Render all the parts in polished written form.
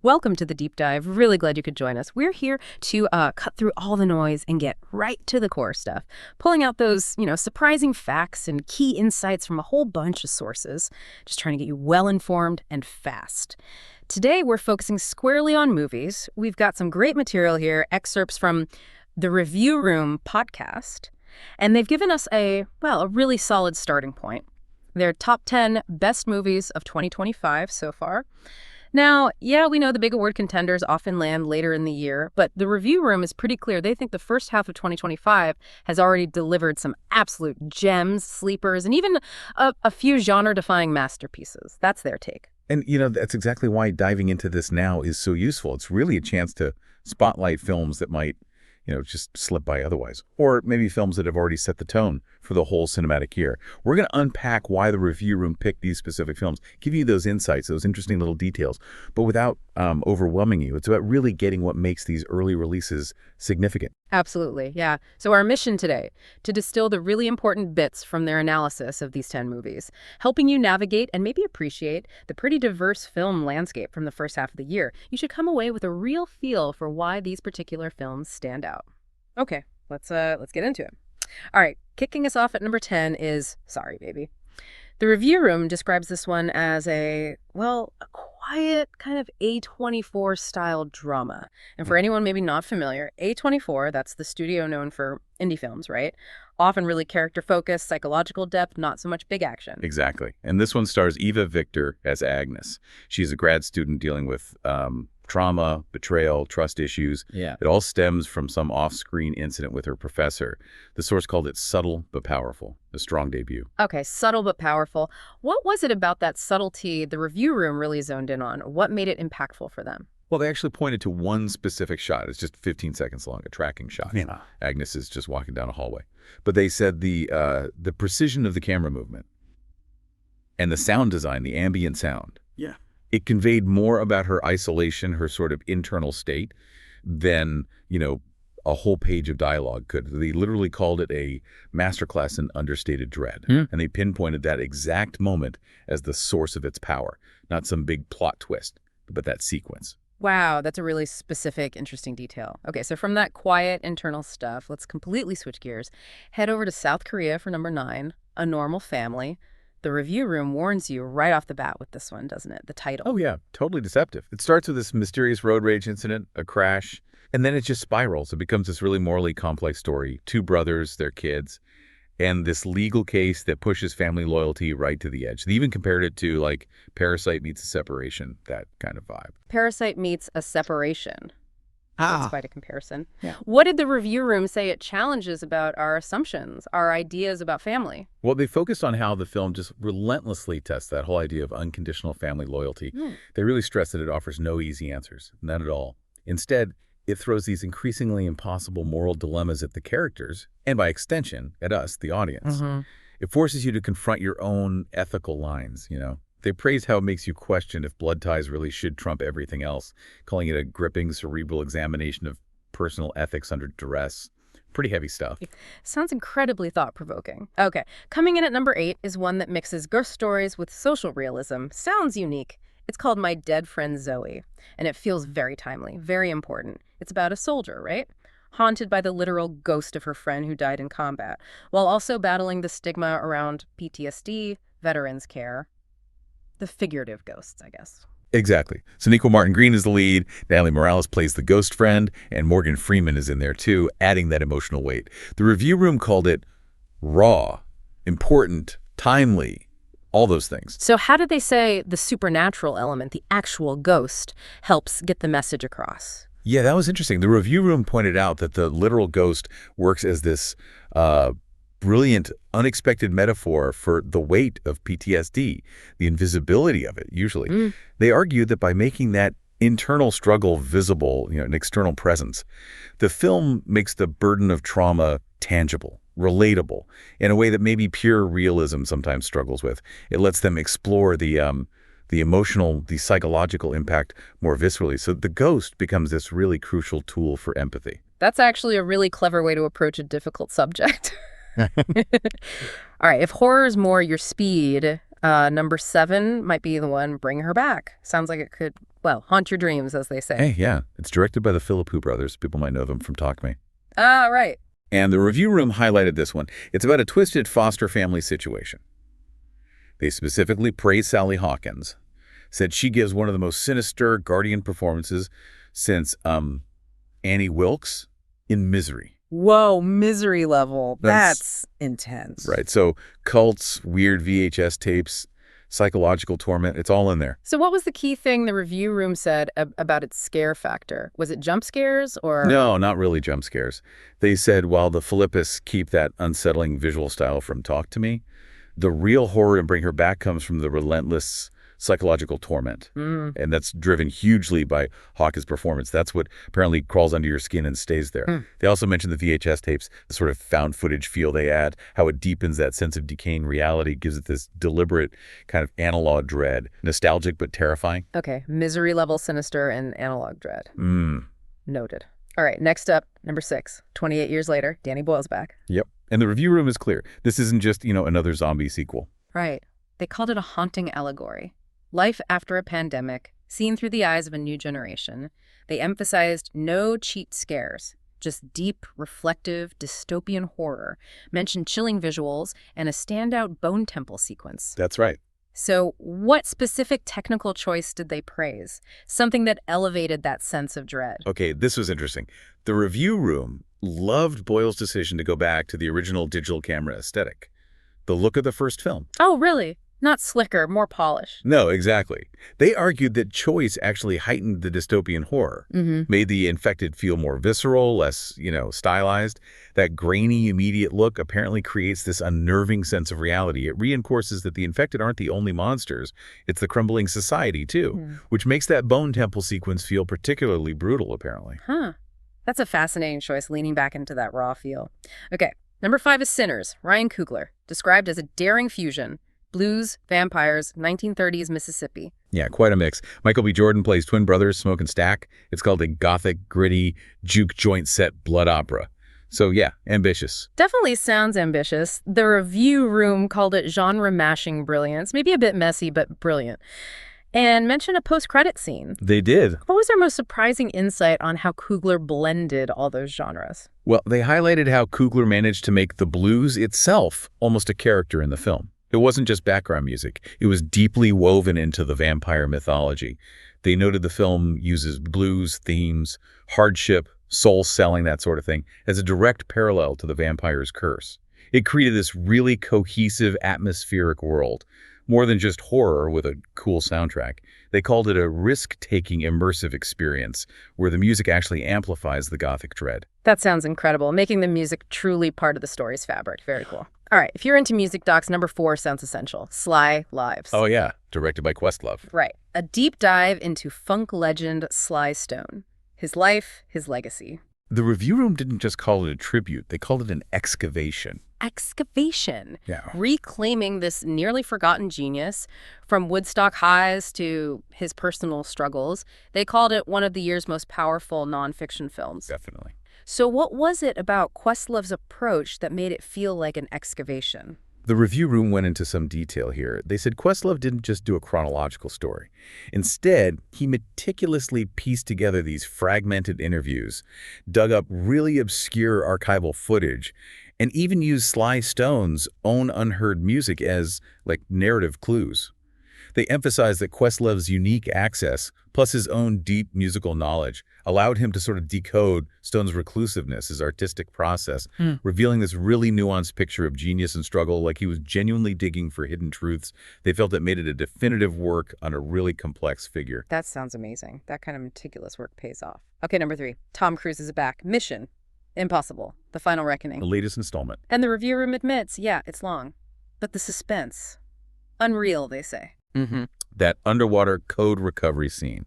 Welcome to the deep dive. Really glad you could join us. We're here to cut through all the noise and get right to the core stuff, pulling out those, surprising facts and key insights from a whole bunch of sources, just trying to get you well-informed and fast. Today, we're focusing squarely on movies. We've got some great material here, excerpts from the Review Room podcast, and they've given us a really solid starting point. Their top 10 best movies of 2025 so far. Now, yeah, we know the big award contenders often land later in the year, but the Review Room is pretty clear. They think the first half of 2025 has already delivered some absolute gems, sleepers, and even a few genre-defying masterpieces. That's their take. And, that's exactly why diving into this now is so useful. It's really a chance to spotlight films that might, just slip by otherwise. Or maybe films that have already set the tone for the whole cinematic year. We're going to unpack why the Review Room picked these specific films, give you those insights, those interesting little details, but without overwhelming you. It's about really getting what makes these early releases significant. Absolutely, yeah. So our mission today, to distill the really important bits from their analysis of these 10 movies, helping you navigate and maybe appreciate the pretty diverse film landscape from the first half of the year. You should come away with a real feel for why these particular films stand out. Okay, let's get into it. All right, kicking us off at number 10 is Sorry Baby. The Review Room describes this one as a quiet kind of A24-style drama. And for anyone maybe not familiar, A24, that's the studio known for indie films, right? Often really character-focused, psychological depth, not so much big action. Exactly. And this one stars Eva Victor as Agnes. She's a grad student dealing with trauma, betrayal, trust issues. Yeah. It all stems from some off-screen incident with her professor. The source called it subtle but powerful, a strong debut. Okay, subtle but powerful. What was it about that subtlety the Review Room really zoned in on? What made it impactful for them? Well, they actually pointed to one specific shot. It's just 15 seconds long, a tracking shot. Yeah. Agnes is just walking down a hallway. But they said the precision of the camera movement and the sound design, the ambient sound. Yeah. It conveyed more about her isolation, her sort of internal state, than, a whole page of dialogue could. They literally called it a masterclass in understated dread. And they pinpointed that exact moment as the source of its power, not some big plot twist, but that sequence. Wow, that's a really specific, interesting detail. Okay, so from that quiet internal stuff, let's completely switch gears. Head over to South Korea for number 9, A Normal Family. The Review Room warns you right off the bat with this one, doesn't it? The title. Oh, yeah. Totally deceptive. It starts with this mysterious road rage incident, a crash, and then it just spirals. It becomes this really morally complex story. 2 brothers, their kids, and this legal case that pushes family loyalty right to the edge. They even compared it to, like, Parasite meets a separation, that kind of vibe. Parasite meets a separation. That's quite a comparison. Yeah. What did the Review Room say it challenges about our assumptions, our ideas about family? Well, they focused on how the film just relentlessly tests that whole idea of unconditional family loyalty. They really stress that it offers no easy answers, none at all. Instead, it throws these increasingly impossible moral dilemmas at the characters, and by extension, at us, the audience. It forces you to confront your own ethical lines, They praise how it makes you question if blood ties really should trump everything else, calling it a gripping cerebral examination of personal ethics under duress. Pretty heavy stuff. Sounds incredibly thought-provoking. Okay, coming in at number 8 is one that mixes ghost stories with social realism. Sounds unique. It's called My Dead Friend Zoe, and it feels very timely, very important. It's about a soldier, right? Haunted by the literal ghost of her friend who died in combat, while also battling the stigma around PTSD, veterans care. The figurative ghosts, I guess. Exactly. Sonequa Martin Green is the lead, Natalie Morales plays the ghost friend, and Morgan Freeman is in there too, adding that emotional weight. The Review Room called it raw, important, timely, all those things. So how did they say the supernatural element, the actual ghost, helps get the message across? Yeah, that was interesting. The Review Room pointed out that the literal ghost works as this brilliant, unexpected metaphor for the weight of PTSD, the invisibility of it, usually. They argued that by making that internal struggle visible, an external presence, the film makes the burden of trauma tangible, relatable, in a way that maybe pure realism sometimes struggles with. It lets them explore the emotional, the psychological impact more viscerally. So the ghost becomes this really crucial tool for empathy. That's actually a really clever way to approach a difficult subject. All right, if horror is more your speed, number 7 might be the one, Bring Her Back. Sounds like it could well, haunt your dreams, as they say. Hey, yeah. It's directed by the Philippou brothers. People might know them from Talk to Me. Ah, right. And the review room highlighted this one. It's about a twisted foster family situation. They specifically praised Sally Hawkins, said she gives one of the most sinister guardian performances since Annie Wilkes in Misery. Whoa, Misery level. That's intense. Right. So cults, weird VHS tapes, psychological torment, it's all in there. So what was the key thing the review room said about its scare factor? Was it jump scares or? No, not really jump scares. They said while the Philippists keep that unsettling visual style from Talk to Me, the real horror and bring her back comes from the relentless psychological torment. And that's driven hugely by Hawkins' performance. That's what apparently crawls under your skin and stays there. They also mentioned the VHS tapes, the sort of found footage feel they add, how it deepens that sense of decaying reality, gives it this deliberate kind of analog dread, nostalgic but terrifying. Okay, Misery level sinister and analog dread. Noted. All right, next up, number 6. 28 years later, Danny Boyle's back. Yep. And the review room is clear. This isn't just, another zombie sequel. Right. They called it a haunting allegory. Life after a pandemic, seen through the eyes of a new generation. They emphasized no cheap scares, just deep, reflective, dystopian horror, mentioned chilling visuals, and a standout bone temple sequence. That's right. So what specific technical choice did they praise? Something that elevated that sense of dread. Okay, this was interesting. The review room loved Boyle's decision to go back to the original digital camera aesthetic, the look of the first film. Oh, really? Not slicker, more polished. No, exactly. They argued that choice actually heightened the dystopian horror, made the infected feel more visceral, less, stylized. That grainy, immediate look apparently creates this unnerving sense of reality. It reinforces that the infected aren't the only monsters. It's the crumbling society, too, which makes that bone temple sequence feel particularly brutal, apparently. Huh. That's a fascinating choice, leaning back into that raw feel. Okay, number 5 is Sinners, Ryan Coogler, described as a daring fusion. Blues, vampires, 1930s Mississippi. Yeah, quite a mix. Michael B. Jordan plays twin brothers, Smoke and Stack. It's called a gothic, gritty, juke joint set blood opera. So yeah, ambitious. Definitely sounds ambitious. The review room called it genre-mashing brilliance. Maybe a bit messy, but brilliant. And mentioned a post-credit scene. They did. What was their most surprising insight on how Coogler blended all those genres? Well, they highlighted how Coogler managed to make the blues itself almost a character in the film. It wasn't just background music. It was deeply woven into the vampire mythology. They noted the film uses blues themes, hardship, soul selling, that sort of thing, as a direct parallel to the vampire's curse. It created this really cohesive, atmospheric world, more than just horror with a cool soundtrack. They called it a risk-taking, immersive experience, where the music actually amplifies the gothic dread. That sounds incredible, making the music truly part of the story's fabric. Very cool. All right, if you're into music docs, number 4 sounds essential. Sly Lives. Oh yeah, directed by Questlove. Right. A deep dive into funk legend Sly Stone. His life, his legacy. The review room didn't just call it a tribute, they called it an excavation. Excavation. Yeah. Reclaiming this nearly forgotten genius, from Woodstock highs to his personal struggles. They called it one of the year's most powerful nonfiction films. Definitely. So what was it about Questlove's approach that made it feel like an excavation? The review room went into some detail here. They said Questlove didn't just do a chronological story. Instead, he meticulously pieced together these fragmented interviews, dug up really obscure archival footage, and even used Sly Stone's own unheard music as, narrative clues. They emphasized that Questlove's unique access, plus his own deep musical knowledge, allowed him to sort of decode Stone's reclusiveness, his artistic process, revealing this really nuanced picture of genius and struggle, like he was genuinely digging for hidden truths. They felt it made it a definitive work on a really complex figure. That sounds amazing. That kind of meticulous work pays off. Okay, number 3. Tom Cruise is back. Mission Impossible, The Final Reckoning. The latest installment. And the review room admits, yeah, it's long. But the suspense, unreal, they say. That underwater code recovery scene,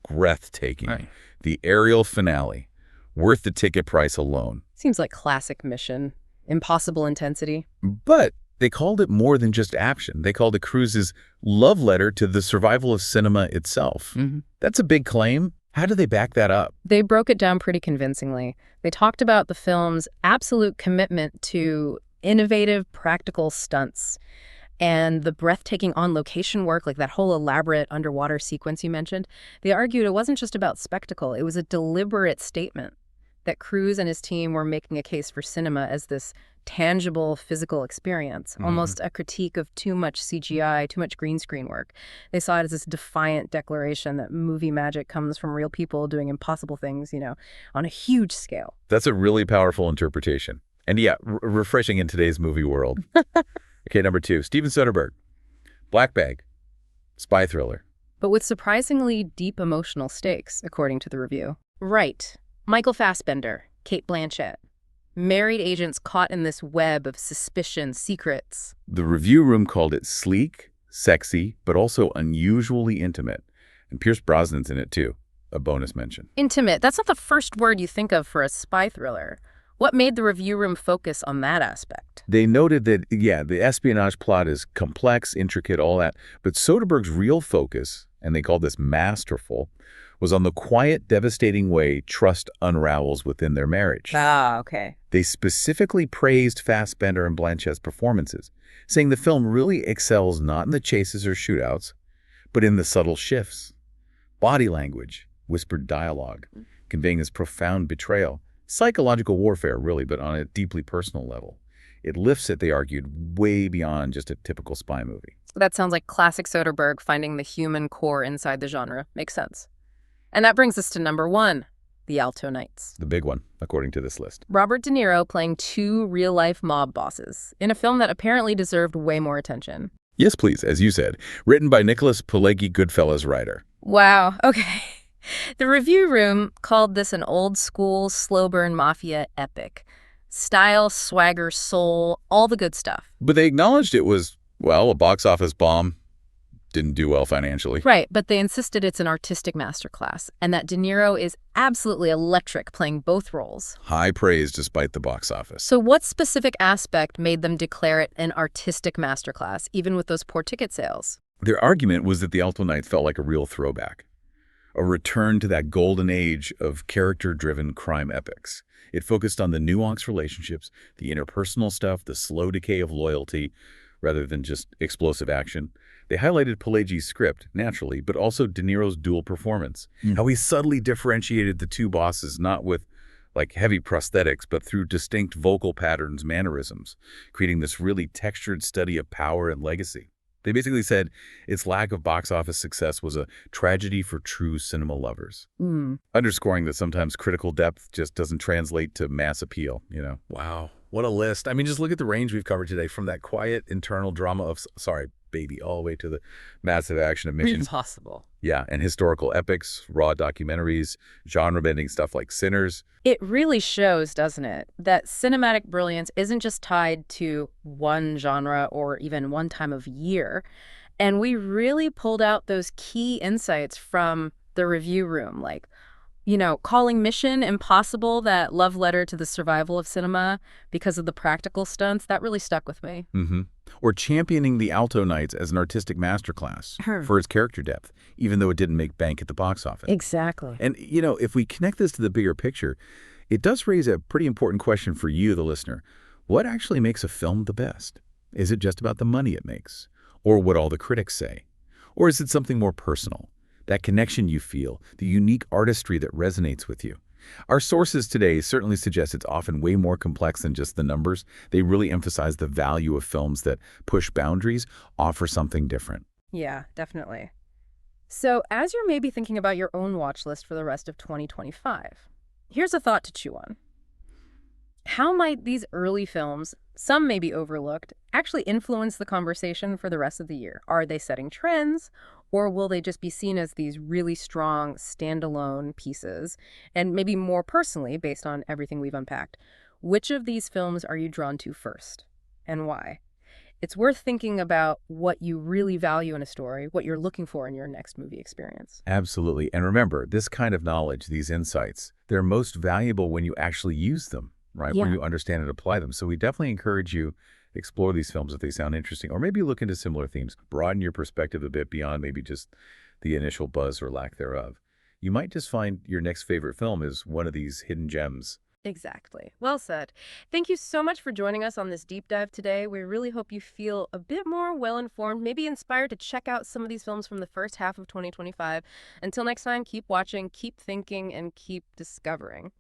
breathtaking. Right. The aerial finale, worth the ticket price alone. Seems like classic Mission. Impossible intensity. But they called it more than just action. They called it Cruise's love letter to the survival of cinema itself. That's a big claim. How do they back that up? They broke it down pretty convincingly. They talked about the film's absolute commitment to innovative, practical stunts and the breathtaking on-location work, like that whole elaborate underwater sequence you mentioned, they argued it wasn't just about spectacle. It was a deliberate statement that Cruise and his team were making a case for cinema as this tangible physical experience, almost a critique of too much CGI, too much green screen work. They saw it as this defiant declaration that movie magic comes from real people doing impossible things, on a huge scale. That's a really powerful interpretation. And yeah, refreshing in today's movie world. Okay, number 2, Steven Soderbergh. Black Bag. Spy thriller. But with surprisingly deep emotional stakes, according to the review. Right. Michael Fassbender, Cate Blanchett. Married agents caught in this web of suspicion, secrets. The review room called it sleek, sexy, but also unusually intimate. And Pierce Brosnan's in it too, a bonus mention. Intimate. That's not the first word you think of for a spy thriller. What made the review room focus on that aspect? They noted that, yeah, the espionage plot is complex, intricate, all that, but Soderbergh's real focus, and they called this masterful, was on the quiet, devastating way trust unravels within their marriage. Ah, okay. They specifically praised Fassbender and Blanchett's performances, saying the film really excels not in the chases or shootouts, but in the subtle shifts. Body language, whispered dialogue, conveying this profound betrayal. Psychological warfare, really, but on a deeply personal level. It lifts it, they argued, way beyond just a typical spy movie. That sounds like classic Soderbergh finding the human core inside the genre. Makes sense. And that brings us to number 1, The Alto Knights. The big one, according to this list. Robert De Niro playing 2 real-life mob bosses in a film that apparently deserved way more attention. Yes, please, as you said. Written by Nicholas Pileggi, Goodfellas writer. Wow, okay. The review room called this an old-school, slow-burn mafia epic. Style, swagger, soul, all the good stuff. But they acknowledged it was, well, a box office bomb. Didn't do well financially. Right, but they insisted it's an artistic masterclass, and that De Niro is absolutely electric playing both roles. High praise despite the box office. So what specific aspect made them declare it an artistic masterclass, even with those poor ticket sales? Their argument was that the Alto Knights felt like a real throwback. A return to that golden age of character-driven crime epics. It focused on the nuanced relationships, the interpersonal stuff, the slow decay of loyalty, rather than just explosive action. They highlighted Pileggi's script, naturally, but also De Niro's dual performance. How he subtly differentiated the 2 bosses, not with heavy prosthetics, but through distinct vocal patterns, mannerisms, creating this really textured study of power and legacy. They basically said its lack of box office success was a tragedy for true cinema lovers, underscoring that sometimes critical depth just doesn't translate to mass appeal, Wow, what a list. I mean, just look at the range we've covered today, from that quiet internal drama of, sorry, baby, all the way to the massive action of missions. Impossible. Yeah, and historical epics, raw documentaries, genre-bending stuff like Sinners. It really shows, doesn't it, that cinematic brilliance isn't just tied to one genre or even one time of year. And we really pulled out those key insights from the review room, like, calling Mission Impossible that love letter to the survival of cinema because of the practical stunts. That really stuck with me. Or championing the Alto Knights as an artistic masterclass for its character depth, even though it didn't make bank at the box office. Exactly. And, if we connect this to the bigger picture, it does raise a pretty important question for you, the listener. What actually makes a film the best? Is it just about the money it makes? Or what all the critics say? Or is it something more personal? That connection you feel, the unique artistry that resonates with you. Our sources today certainly suggest it's often way more complex than just the numbers. They really emphasize the value of films that push boundaries, offer something different. Yeah, definitely. So as you're maybe thinking about your own watch list for the rest of 2025, here's a thought to chew on. How might these early films, some may be overlooked, actually influence the conversation for the rest of the year? Are they setting trends, or will they just be seen as these really strong standalone pieces? And maybe more personally, based on everything we've unpacked, which of these films are you drawn to first, and why? It's worth thinking about what you really value in a story, what you're looking for in your next movie experience. Absolutely. And remember, this kind of knowledge, these insights, they're most valuable when you actually use them, right? Yeah. When you understand and apply them. So we definitely encourage you explore these films if they sound interesting, or maybe look into similar themes. Broaden your perspective a bit beyond maybe just the initial buzz or lack thereof. You might just find your next favorite film is one of these hidden gems Exactly. Well said. Thank you so much for joining us on this deep dive today. We really hope you feel a bit more well-informed, maybe inspired to check out some of these films from the first half of 2025. Until next time, keep watching, keep thinking, and keep discovering.